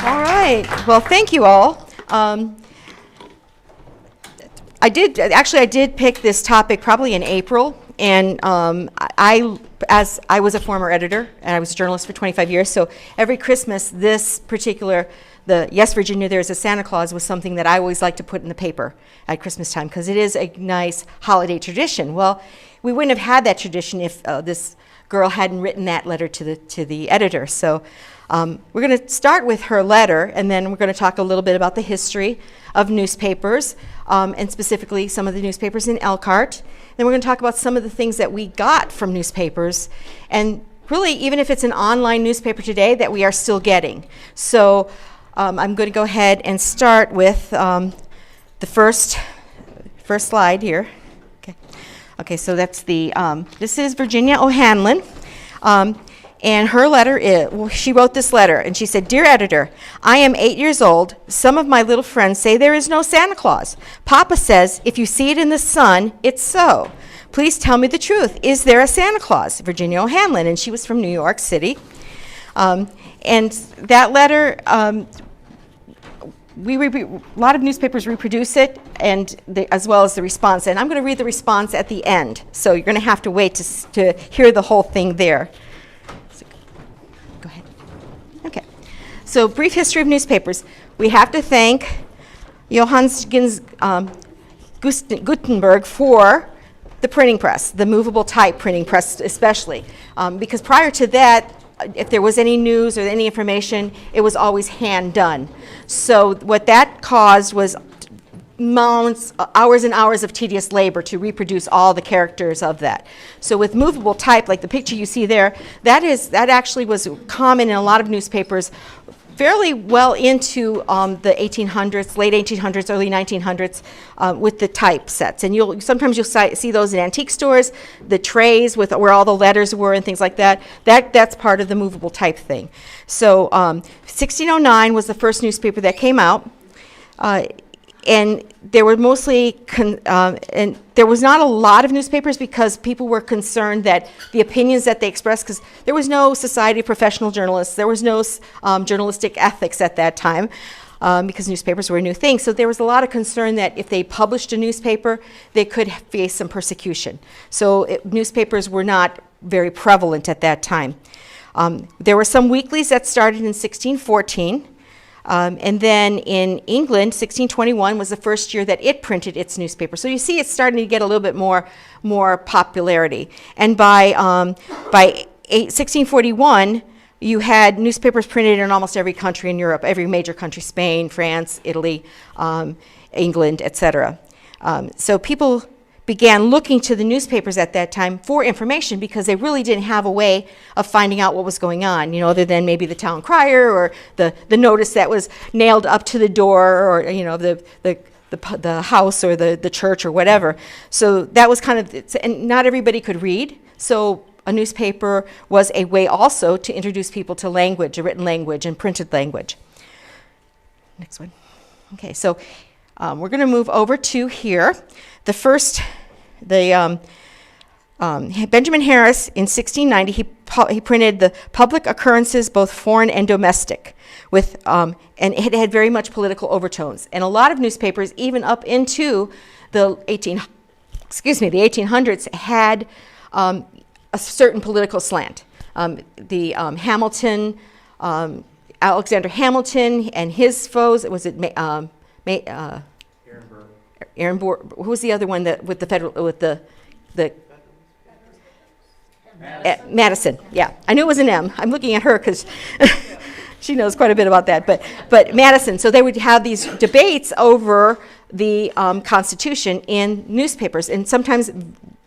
All right. Well, thank you all. I did pick this topic probably in April, and as I was a former editor and I was a journalist for 25 years, so every Christmas this particular Yes, Virginia, There's a Santa Claus was something that I always like to put in the paper at Christmas time because it is a nice holiday tradition. Well, we wouldn't have had that tradition if this girl hadn't written that letter to the editor. So we're going to start with her letter, and then we're going to talk a little bit about the history of newspapers, and specifically some of the newspapers in Elkhart. Then we're going to talk about some of the things that we got from newspapers, and really, even if it's an online newspaper today, that we are still getting. So I'm going to go ahead and start with the first slide here. Okay, so that's this is Virginia O'Hanlon. And her letter she wrote this letter, and she said, "Dear editor, I am 8 years old. Some of my little friends say there is no Santa Claus. Papa says if you see it in the sun, it's so. Please tell me the truth. Is there a Santa Claus?" Virginia O'Hanlon, and she was from New York City. And that letter, a lot of newspapers reproduce it, and as well as the response. And I'm going to read the response at the end, so you're going to have to wait to hear the whole thing there. Go ahead. Okay. So, brief history of newspapers. We have to thank Johannes Gutenberg for the printing press, the movable type printing press especially, because prior to that, if there was any news or any information, it was always hand done. So what that caused was hours and hours of tedious labor to reproduce all the characters of that. So with movable type, like the picture you see there, that actually was common in a lot of newspapers fairly well into the 1800s, late 1800s, early 1900s, with the type sets. And sometimes you'll see those in antique stores, the trays with where all the letters were and things like that. That's part of the movable type thing. So 1609 was the first newspaper that came out. And there were mostly, and there was not a lot of newspapers because people were concerned that the opinions that they expressed, because there was no Society of Professional Journalists, there was no journalistic ethics at that time, because newspapers were a new thing. So there was a lot of concern that if they published a newspaper, they could face some persecution. So newspapers were not very prevalent at that time. There were some weeklies that started in 1614. And then in England, 1621 was the first year that it printed its newspaper. So you see it's starting to get a little bit more popularity. And by 1641, you had newspapers printed in almost every country in Europe, every major country, Spain, France, Italy, England, etc. So people began looking to the newspapers at that time for information because they really didn't have a way of finding out what was going on, other than maybe the town crier or the notice that was nailed up to the door, or the house or the church or whatever. So that was kind of, and not everybody could read, so a newspaper was a way also to introduce people to language, a written language and printed language. Next one. Okay, so we're going to move over to here. Benjamin Harris in 1690, he printed the public occurrences, both foreign and domestic, and it had very much political overtones. And a lot of newspapers, even up into the 1800s, had a certain political slant. Hamilton, Alexander Hamilton, and his foes. Aaron Burr. Who was the other one that with the Madison? Yeah, I knew it was an M. I'm looking at her because she knows quite a bit about that. But Madison. So they would have these debates over the Constitution in newspapers, and sometimes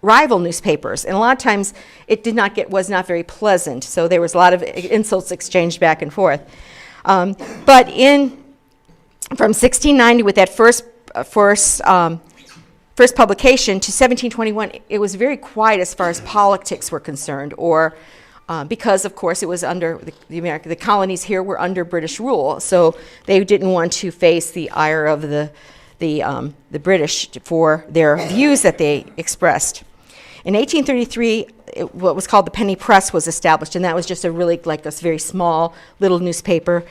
rival newspapers. And a lot of times it was not very pleasant. So there was a lot of insults exchanged back and forth. But from 1690, with that first publication to 1721, it was very quiet as far as politics were concerned, or because, of course, it was under the colonies here were under British rule, so they didn't want to face the ire of the British for their views that they expressed. In 1833, what was called the penny press was established, and that was just a very small little newspaper.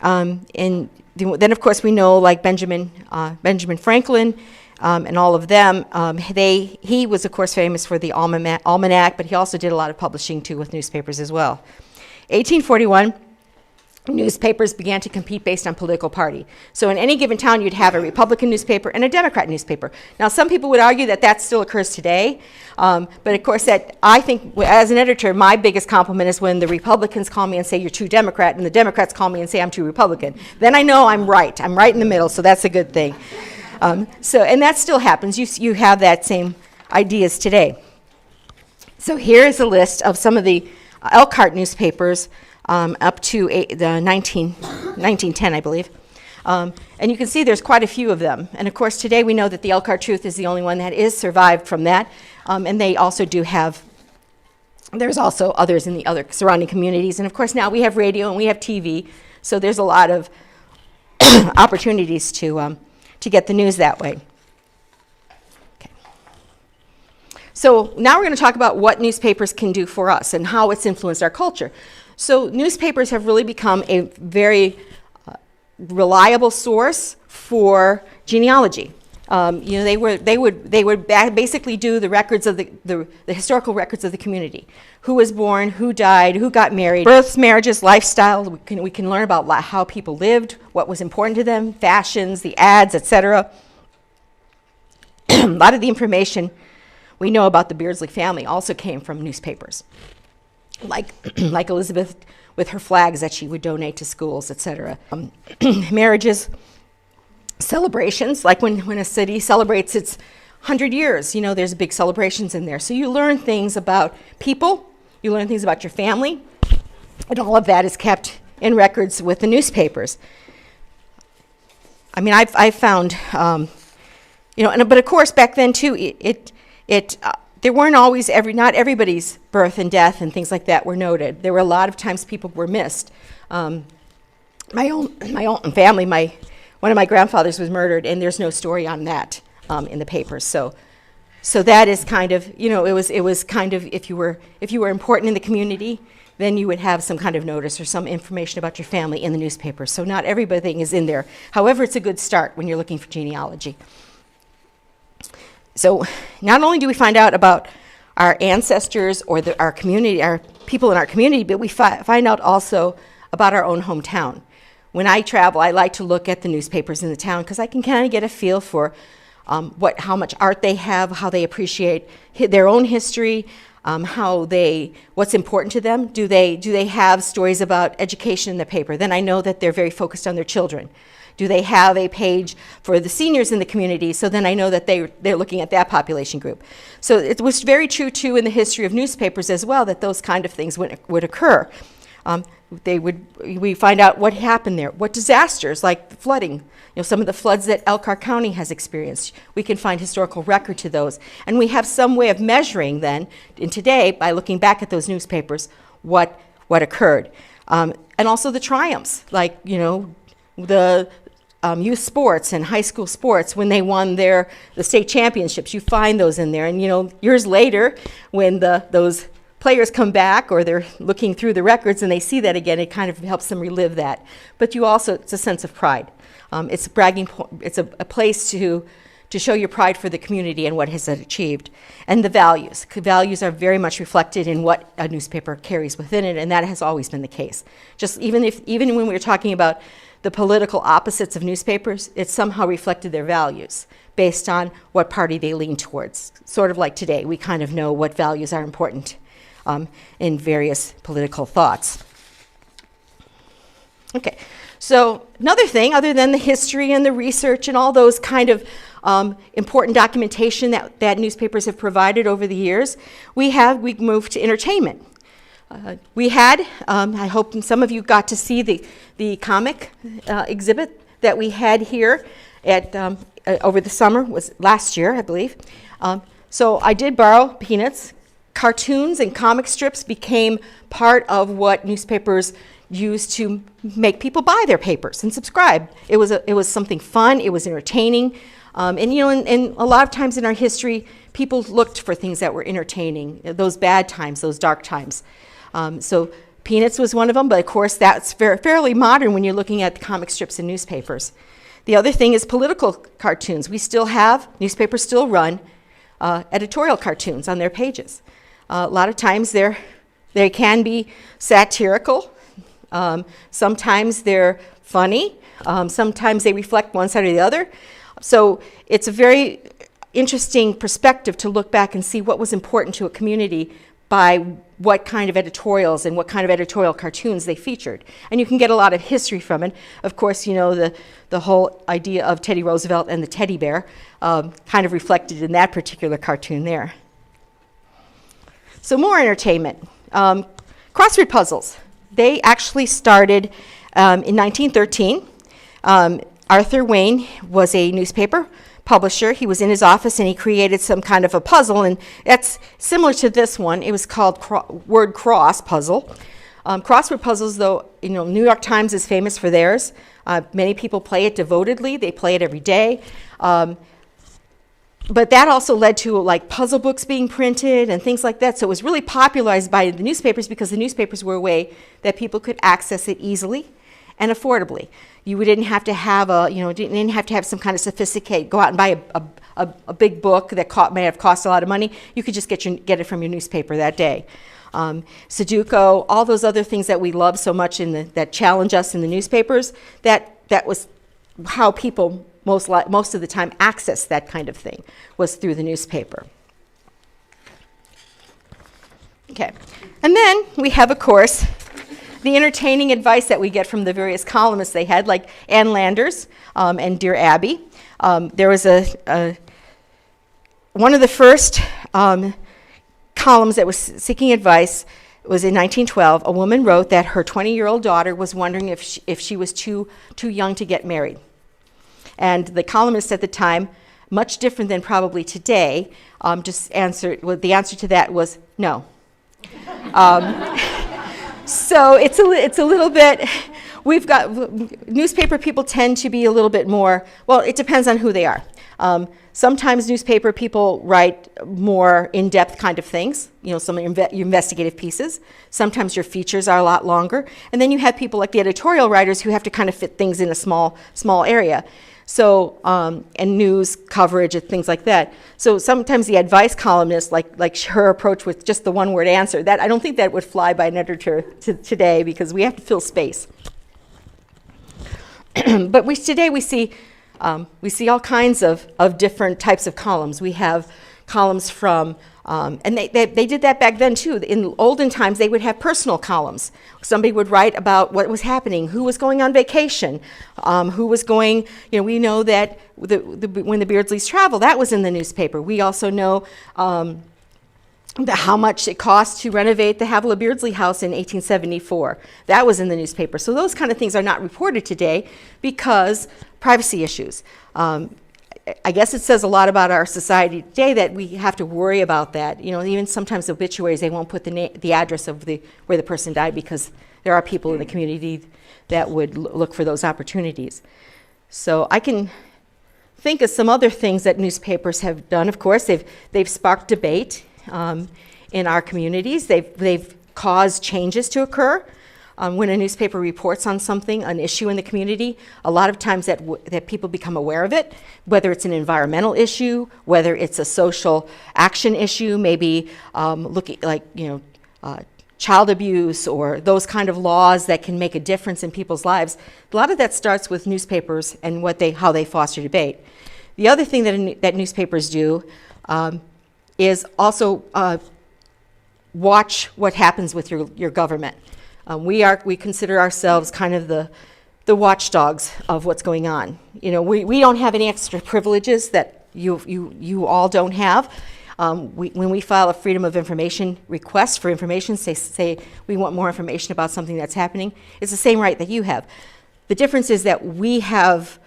And then, of course, we know like Benjamin Franklin and all of them. He was, of course, famous for the almanac, but he also did a lot of publishing, too, with newspapers as well. 1841. Newspapers began to compete based on political party. So in any given town, you'd have a Republican newspaper and a Democrat newspaper. Now, some people would argue that that still occurs today, but of course, that I think, as an editor, my biggest compliment is when the Republicans call me and say, you're too Democrat, and the Democrats call me and say, I'm too Republican. Then I know I'm right. I'm right in the middle, so that's a good thing. And that still happens. You have that same ideas today. So here is a list of some of the Elkhart newspapers up to the 1910, I believe. And you can see there's quite a few of them. And of course, today we know that the Elkhart Truth is the only one that is survived from that. And they also do have, there's also others in the other surrounding communities. And of course, now we have radio and we have TV. So there's a lot of opportunities to get the news that way. Okay. So now we're going to talk about what newspapers can do for us and how it's influenced our culture. So newspapers have really become a very reliable source for genealogy. They would basically do the records of the historical records of the community. Who was born, who died, who got married, births, marriages, lifestyle. We can learn about how people lived, what was important to them, fashions, the ads, etc. A lot of the information we know about the Beardsley family also came from newspapers. Like Elizabeth with her flags that she would donate to schools, etc. Marriages, celebrations, like when a city celebrates its 100 years, there's big celebrations in there. So you learn things about people, you learn things about your family, and all of that is kept in records with the newspapers. I mean, I've found, but of course back then too, there weren't always not everybody's birth and death and things like that were noted. There were a lot of times people were missed. My own family, one of my grandfathers was murdered, and there's no story on that in the papers. So that is kind of, it was kind of, if you were important in the community, then you would have some kind of notice or some information about your family in the newspaper. So not everything is in there. However, it's a good start when you're looking for genealogy. So not only do we find out about our ancestors or our community, our people in our community, but we find out also about our own hometown. When I travel, I like to look at the newspapers in the town because I can kind of get a feel for how much art they have, how they appreciate their own history, what's important to them. Do they have stories about education in the paper? Then I know that they're very focused on their children. Do they have a page for the seniors in the community? So then I know that they're looking at that population group. So it was very true in the history of newspapers as well that those kind of things would occur. We find out what happened there, what disasters like the flooding, some of the floods that Elkhart County has experienced. We can find historical record to those. And we have some way of measuring then, in today, by looking back at those newspapers, what occurred. And also the triumphs, like, the youth sports and high school sports when they won the state championships. You find those in there. And, years later, when those players come back or they're looking through the records and they see that again, it kind of helps them relive that. But it's a sense of pride. It's a bragging point. It's a place to show your pride for the community and what has it achieved. And the values. Values are very much reflected in what a newspaper carries within it, and that has always been the case. Just even when we're talking about the political opposites of newspapers, it somehow reflected their values based on what party they lean towards. Sort of like today, we kind of know what values are important in various political thoughts. Okay, so another thing, other than the history and the research and all those kind of important documentation that newspapers have provided over the years, we moved to entertainment. I hope some of you got to see the comic exhibit that we had here over the summer, was last year, I believe. So I did borrow Peanuts. Cartoons and comic strips became part of what newspapers used to make people buy their papers and subscribe. It was something fun, it was entertaining. And a lot of times in our history, people looked for things that were entertaining, those bad times, those dark times. So Peanuts was one of them, but of course that's fairly modern when you're looking at the comic strips in newspapers. The other thing is political cartoons. We still have, newspapers still run editorial cartoons on their pages. A lot of times they can be satirical. Sometimes they're funny. Sometimes they reflect one side or the other. So it's a very interesting perspective to look back and see what was important to a community by what kind of editorials and what kind of editorial cartoons they featured. And you can get a lot of history from it. Of course, you know, the whole idea of Teddy Roosevelt and the teddy bear kind of reflected in that particular cartoon there. So more entertainment. Crossword puzzles. They actually started in 1913. Arthur Wayne was a newspaper publisher. He was in his office and he created some kind of a puzzle, and that's similar to this one. It was called word cross puzzle. Crossword puzzles, though, you know, New York Times is famous for theirs. Many people play it devotedly. They play it every day. But that also led to like puzzle books being printed and things like that. So it was really popularized by the newspapers because the newspapers were a way that people could access it easily and affordably. You didn't have to have didn't have to have some kind of sophisticated, go out and buy a big book that may have cost a lot of money. You could just get it from your newspaper that day. Sudoku, all those other things that we love so much that challenge us in the newspapers, that was how people most of the time access that kind of thing, was through the newspaper. Okay, and then we have, of course, the entertaining advice that we get from the various columnists they had, like Ann Landers and Dear Abby. There was one of the first columns that was seeking advice was in 1912. A woman wrote that her 20-year-old daughter was wondering if she was too young to get married. And the columnist at the time, much different than probably today, the answer to that was no. So it's a little bit, newspaper people tend to be a little bit more, well, it depends on who they are. Sometimes newspaper people write more in-depth kind of things, you know, some of your investigative pieces. Sometimes your features are a lot longer. And then you have people like the editorial writers who have to kind of fit things in a small area. So, and news coverage and things like that. So sometimes the advice columnist, like her approach with just the one-word answer, that I don't think that would fly by an editor today because we have to fill space. But today we see all kinds of different types of columns. We have columns from, and they did that back then too. In olden times, they would have personal columns. Somebody would write about what was happening, who was going on vacation, who was going, you know, we know that when the Beardsleys travel, that was in the newspaper. We also know how much it cost to renovate the Havilah Beardsley house in 1874. That was in the newspaper. So those kind of things are not reported today because privacy issues. I guess it says a lot about our society today that we have to worry about that. You know, even sometimes obituaries, they won't put the address of where the person died because there are people in the community that would look for those opportunities. So I can think of some other things that newspapers have done. Of course, they've sparked debate in our communities. They've caused changes to occur. When a newspaper reports on something, an issue in the community, a lot of times that people become aware of it, whether it's an environmental issue, whether it's a social action issue, maybe looking like, you know, child abuse or those kind of laws that can make a difference in people's lives. A lot of that starts with newspapers and how they foster debate. The other thing that newspapers do is also watch what happens with your government. We consider ourselves kind of the watchdogs of what's going on. You know, we don't have any extra privileges that you all don't have. When we file a Freedom of Information request for information, say we want more information about something that's happening, it's the same right that you have. The difference is that we have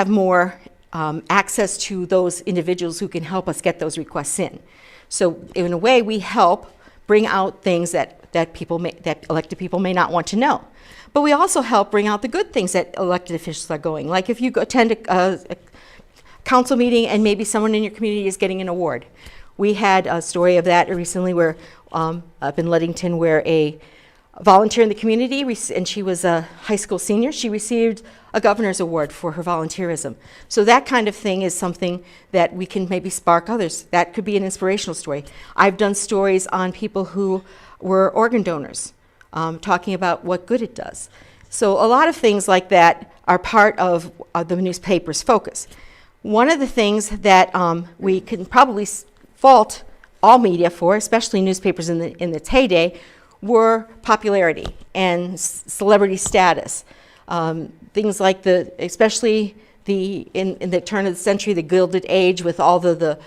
more access to those individuals who can help us get those requests in. So in a way, we help bring out things that elected people may not want to know. But we also help bring out the good things that elected officials are going. Like if you attend a council meeting and maybe someone in your community is getting an award. We had a story of that recently where up in Ludington where a volunteer in the community, and she was a high school senior. She received a governor's award for her volunteerism. So that kind of thing is something that we can maybe spark others. That could be an inspirational story. I've done stories on people who were organ donors, talking about what good it does. So a lot of things like that are part of the newspaper's focus. One of the things that we can probably fault all media for, especially newspapers in its heyday, were popularity and celebrity status. Things like especially in the turn of the century, the Gilded Age, with all the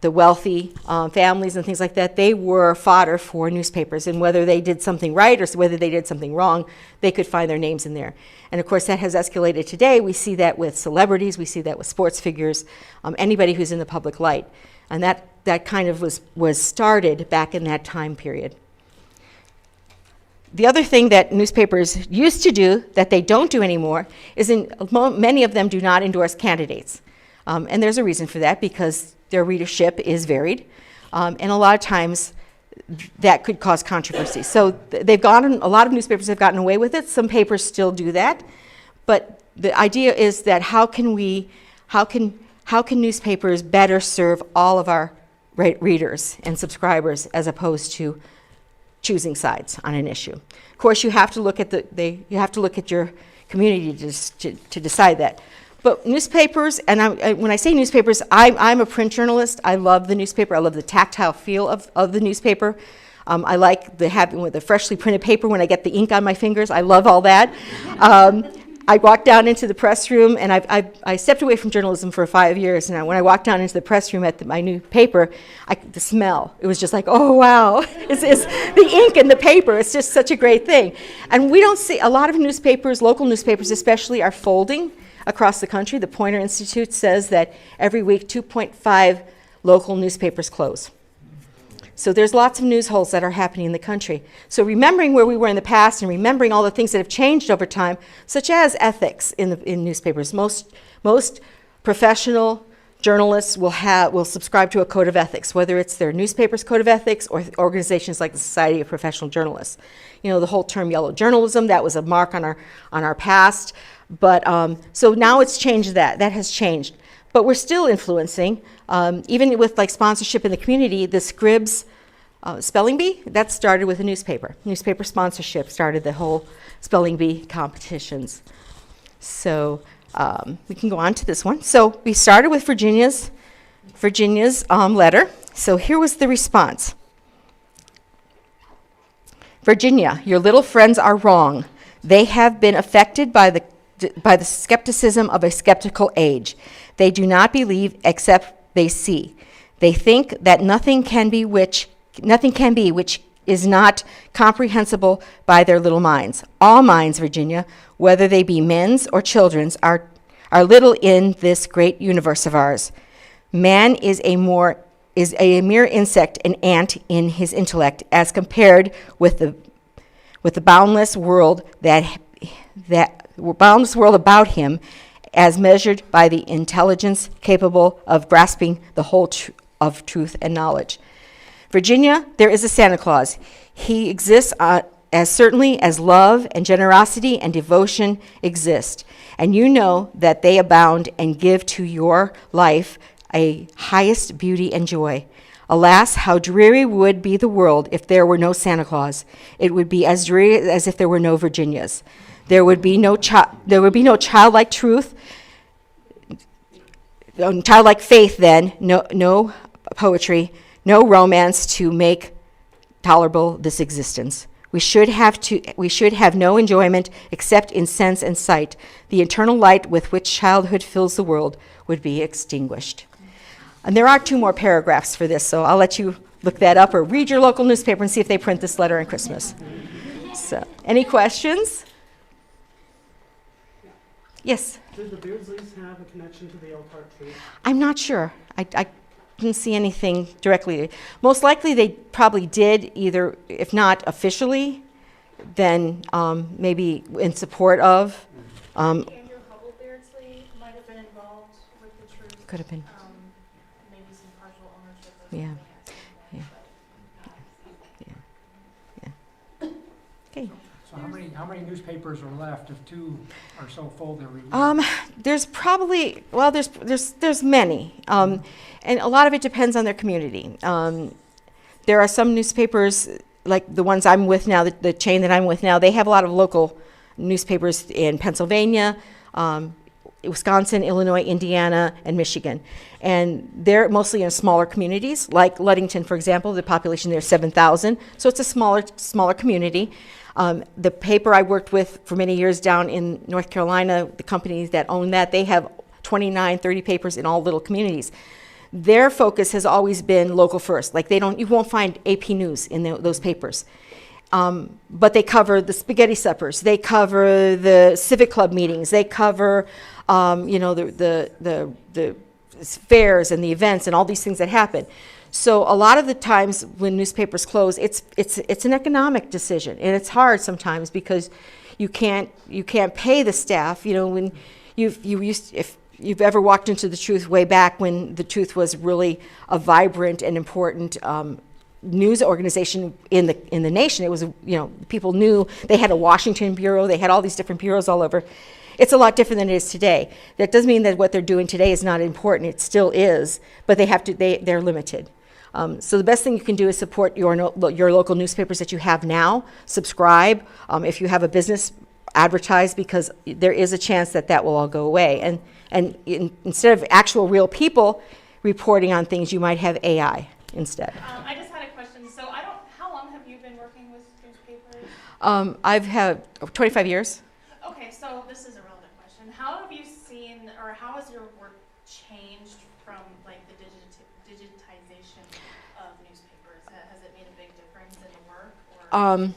wealthy families and things like that, they were fodder for newspapers. And whether they did something right or whether they did something wrong, they could find their names in there. And of course, that has escalated today. We see that with celebrities, we see that with sports figures, anybody who's in the public light. And that kind of was started back in that time period. The other thing that newspapers used to do that they don't do anymore is many of them do not endorse candidates. And there's a reason for that, because their readership is varied. And a lot of times that could cause controversy. So a lot of newspapers have gotten away with it. Some papers still do that. But the idea is that how can newspapers better serve all of our readers and subscribers, as opposed to choosing sides on an issue. Of course, you have to look at your community to decide that. But newspapers, and when I say newspapers, I'm a print journalist. I love the newspaper. I love the tactile feel of the newspaper. I like having with the freshly printed paper when I get the ink on my fingers. I love all that. I walked down into the press room, and I stepped away from journalism for 5 years. And when I walked down into the press room at my new paper, the smell, it was just like, oh, wow. It's the ink and the paper. It's just such a great thing. And we don't see, a lot of newspapers, local newspapers especially, are folding across the country. The Poynter Institute says that every week 2.5 local newspapers close. So there's lots of news holes that are happening in the country. So remembering where we were in the past and remembering all the things that have changed over time, such as ethics in newspapers. Most professional journalists will subscribe to a code of ethics, whether it's their newspaper's code of ethics or organizations like the Society of Professional Journalists. You know, the whole term yellow journalism, that was a mark on our past. But so now it's changed that. That has changed. But we're still influencing, even with like sponsorship in the community. The Scribs Spelling Bee, that started with a newspaper. Newspaper sponsorship started the whole Spelling Bee competitions. So we can go on to this one. So we started with Virginia's letter. So here was the response. Virginia, your little friends are wrong. They have been affected by the skepticism of a skeptical age. They do not believe except they see. They think that nothing can be which is not comprehensible by their little minds. All minds, Virginia, whether they be men's or children's, are little in this great universe of ours. Man is a mere insect, an ant in his intellect, as compared with the boundless world boundless world about him, as measured by the intelligence capable of grasping the whole of truth and knowledge. Virginia, there is a Santa Claus. He exists as certainly as love and generosity and devotion exist. And you know that they abound and give to your life a highest beauty and joy. Alas, how dreary would be the world if there were no Santa Claus. It would be as dreary as if there were no Virginias. There would be no childlike truth, childlike faith then, no poetry, no romance to make tolerable this existence. We should have no enjoyment except in sense and sight. The eternal light with which childhood fills the world would be extinguished. And there are 2 more paragraphs for this, so I'll let you look that up or read your local newspaper and see if they print this letter on Christmas. So, any questions? Yes? Did the Beardsleys have a connection to the Elkhart tree? I'm not sure. I didn't see anything directly. Most likely they probably did, either, if not officially, then maybe in support of. Andrew Hubble Beardsley might have been involved with the truth. Could have been. Maybe some partial ownership of Yeah. something. Yeah. Yeah. Okay. So how many newspapers are left if two are so full they're reading? There's probably, well, there's many, and a lot of it depends on their community. There are some newspapers, like the ones I'm with now, the chain that I'm with now, they have a lot of local newspapers in Pennsylvania, Wisconsin, Illinois, Indiana, and Michigan. And they're mostly in smaller communities, like Ludington, for example. The population there is 7,000, so it's a smaller community. The paper I worked with for many years down in North Carolina, the companies that own that, they have 29, 30 papers in all little communities. Their focus has always been local first. Like you won't find AP News in those papers. But they cover the spaghetti suppers, they cover the civic club meetings, they cover, the fairs and the events and all these things that happen. So a lot of the times when newspapers close, it's an economic decision, and it's hard sometimes because you can't pay the staff. You know, when if you've ever walked into the Truth way back when the Truth was really a vibrant and important news organization in the nation. It was, people knew they had a Washington bureau, they had all these different bureaus all over. It's a lot different than it is today. That doesn't mean that what they're doing today is not important. It still is, but they're limited. So the best thing you can do is support your local newspapers that you have now. Subscribe. If you have a business, advertise, because there is a chance that will all go away. And instead of actual real people reporting on things, you might have AI instead. I just had a question. So how long have you been working with newspapers? I've had 25 years. Okay, so this is a relevant question. How have you seen, or how has your work changed from like the digitization of newspapers? Has it made a big difference in the work? Or?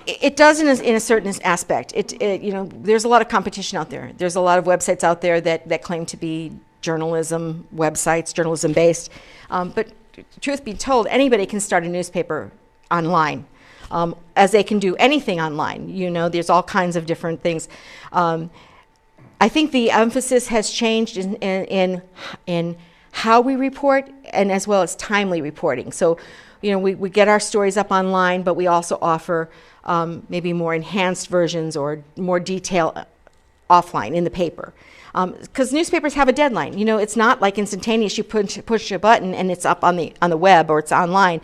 It does in a certain aspect. There's a lot of competition out there. There's a lot of websites out there that claim to be journalism websites, journalism based. But truth be told, anybody can start a newspaper online, as they can do anything online. There's all kinds of different things. I think the emphasis has changed in how we report, and as well as timely reporting. So, we get our stories up online, but we also offer maybe more enhanced versions or more detail offline in the paper. Because newspapers have a deadline. It's not like instantaneous. You push a button and it's up on the web or it's online.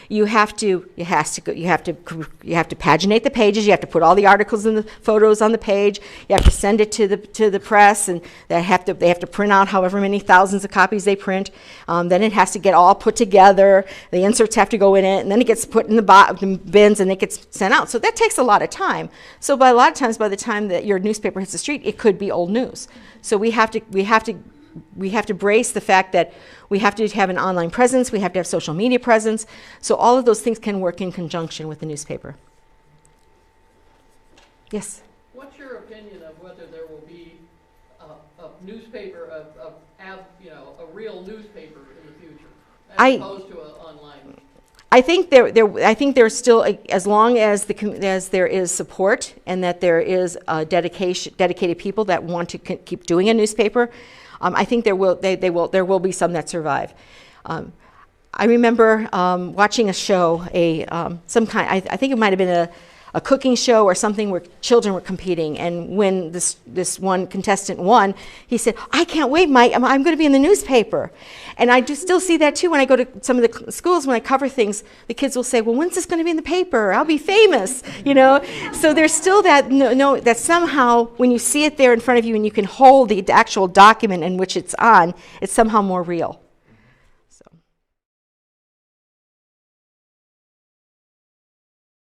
You have to paginate the pages. You have to put all the articles and the photos on the page. You have to send it to the press, and they have to print out however many thousands of copies they print. Then it has to get all put together. The inserts have to go in it, and then it gets put in the bins and it gets sent out. So that takes a lot of time. So by the time that your newspaper hits the street, it could be old news. So we have to brace the fact that we have to have an online presence, we have to have social media presence, so all of those things can work in conjunction with the newspaper. Yes? What's your opinion of whether there will be a newspaper, a real newspaper in the future, as opposed to an online? I think there's still, as long as there is support and that there is dedicated people that want to keep doing a newspaper, I think there will be some that survive. I remember watching a show, I think it might have been a cooking show or something where children were competing, and when this one contestant won, he said, "I can't wait, Mike, I'm going to be in the newspaper." And I do still see that too when I go to some of the schools. When I cover things, the kids will say, "Well, when's this going to be in the paper? I'll be famous," So there's still that that somehow when you see it there in front of you and you can hold the actual document in which it's on, it's somehow more real.